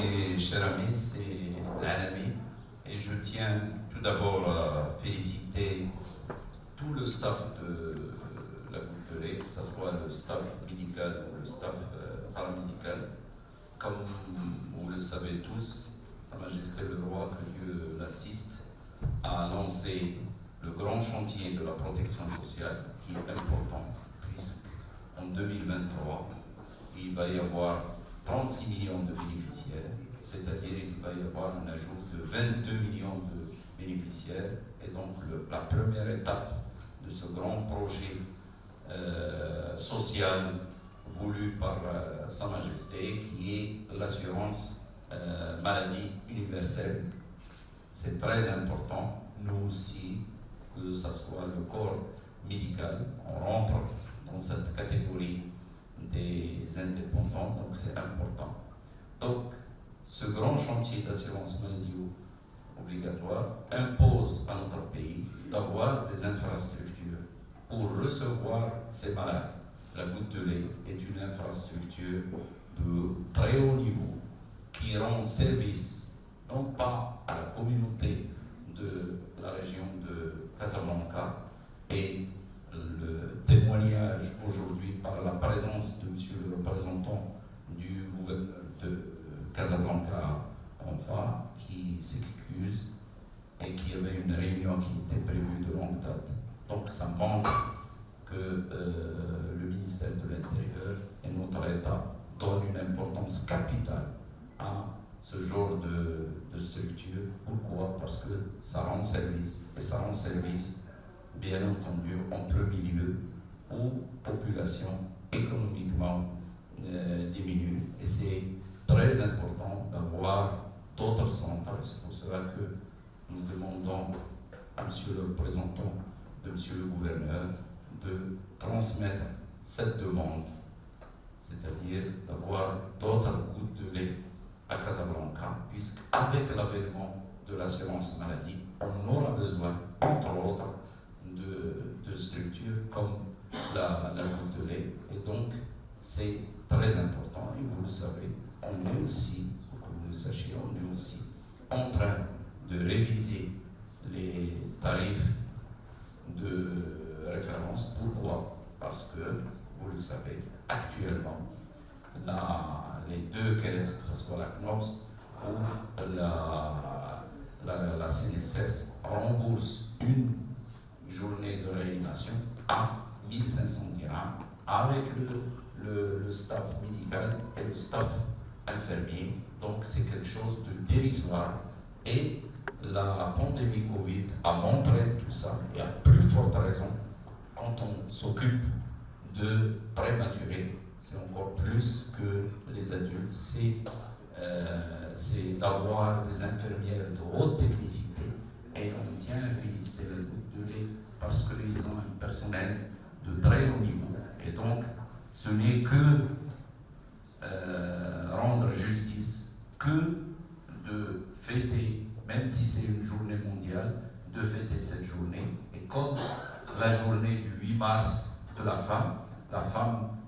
Mes chers amis, c'est l'Alami et je tiens tout d'abord à féliciter tout le staff de la Goutte de lait, que ce soit le staff médical ou le staff paramédical. Comme vous le savez tous, Sa Majesté le Roi, que Dieu l'assiste, a lancé le grand chantier de la protection sociale qui est important, puisqu'en 2023, il va y avoir 36 millions de bénéficiaires, c'est-à-dire il va y avoir un ajout de 22 millions de bénéficiaires, et donc la première étape de ce grand projet social voulu par Sa Majesté, qui est l'assurance maladie universelle. C'est très important, nous aussi, que ce soit le corps médical, on rentre dans cette catégorie des indépendants, donc c'est important. Donc, ce grand chantier d'assurance maladie obligatoire impose à notre pays d'avoir des infrastructures pour recevoir ces malades. La Goutte de lait est une infrastructure de très haut niveau qui rend service non pas à la communauté de la région de Casablanca, et le témoignage aujourd'hui par la présence de monsieur le représentant du gouverneur de Casablanca, enfin, qui s'excuse et qui avait une réunion qui était prévue de longue date. Donc ça montre que le ministère de l'Intérieur et notre État donnent une importance capitale à ce genre de structure. Pourquoi? Parce que ça rend service, et ça rend service, bien entendu, en premier lieu, aux populations économiquement diminuées. Et c'est très important d'avoir d'autres centres. C'est pour cela que nous demandons à monsieur le représentant de monsieur le gouverneur de transmettre cette demande, c'est-à-dire d'avoir d'autres gouttes de lait à Casablanca, puisqu'avec l'avènement de l'assurance maladie, on aura besoin, entre autres, de structures comme la goutte de lait. Et donc, c'est très important, et vous le savez, on est aussi, pour que vous le sachiez, on est aussi en train de réviser les tarifs de référence. Pourquoi? Parce que, vous le savez, actuellement, les deux caisses, que ce soit la CNOPS ou la CNSS, remboursent une journée de réanimation à 1500 dirhams avec le staff médical et le staff infirmier. Donc c'est quelque chose de dérisoire, et la pandémie Covid a montré tout ça, et à plus forte raison quand on s'occupe de prématurés. C'est encore plus que les adultes, c'est d'avoir des infirmières de haute technicité, et on tient à féliciter la Goutte de lait parce qu'ils ont un personnel de très haut niveau. Et donc, ce n'est que rendre justice, que de fêter, même si c'est une journée mondiale, de fêter cette journée. Et comme la journée du 8 mars de la femme,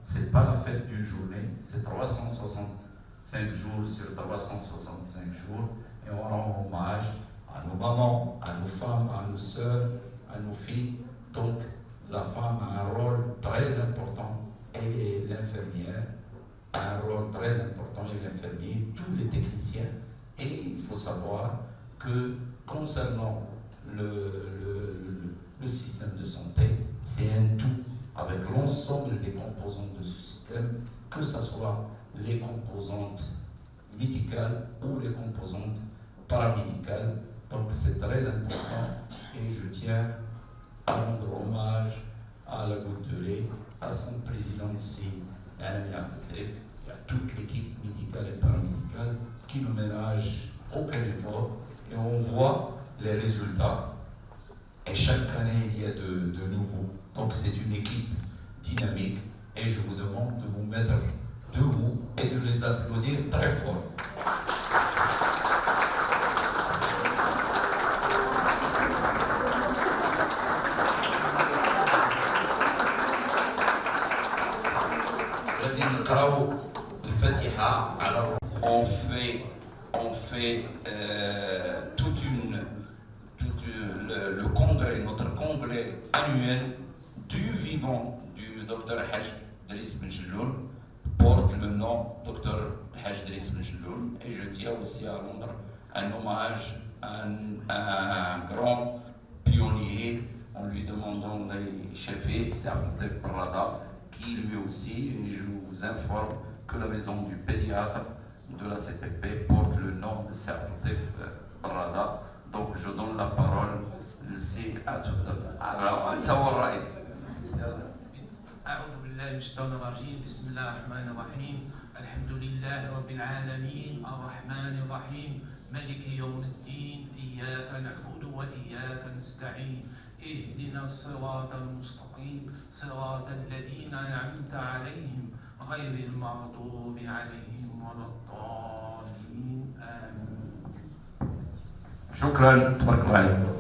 c'est pas la fête d'une journée, c'est 365 jours sur 365 jours, et on rend hommage à nos mamans, à nos femmes, à nos sœurs, à nos filles. Donc la femme a un rôle très important, et l'infirmière a un rôle très important, et l'infirmier, tous les techniciens. Et il faut savoir que concernant le système de santé, c'est un tout, avec l'ensemble des composantes de ce système, que ce soit les composantes médicales ou les composantes paramédicales. Donc c'est très important, et je tiens à rendre hommage à la Goutte de lait, à son président ici, Alami Abdelkader, et à toute l'équipe médicale et paramédicale qui ne ménage aucun effort, et on voit les résultats, et chaque année il y a de nouveaux. Donc c'est une équipe dynamique, et je vous demande de vous mettre debout et de les applaudir très fort. On fait fait le congrès, notre congrès annuel du vivant du Dr Haj Driss Ben Jelloun porte le nom Dr Haj Driss Ben Jelloun, et je tiens aussi à rendre un hommage à un grand pionnier en lui demandant les chefs Saadef Barrada, qui lui aussi, et je vous informe que la maison du pédiatre de la CPP porte le nom de Saadef Barrada. Donc je donne la parole à الرئيس. أعوذ بالله من الشيطان الرجيم. بسم الله الرحمن الرحيم. الحمد لله رب العالمين الرحمن الرحيم مالك يوم الدين. إياك نعبد وإياك نستعين. اهدنا الصراط المستقيم صراط الذين أنعمت عليهم غير المغضوب عليهم ولا الضالين. آمين. شكرا. تبارك الله عليكم.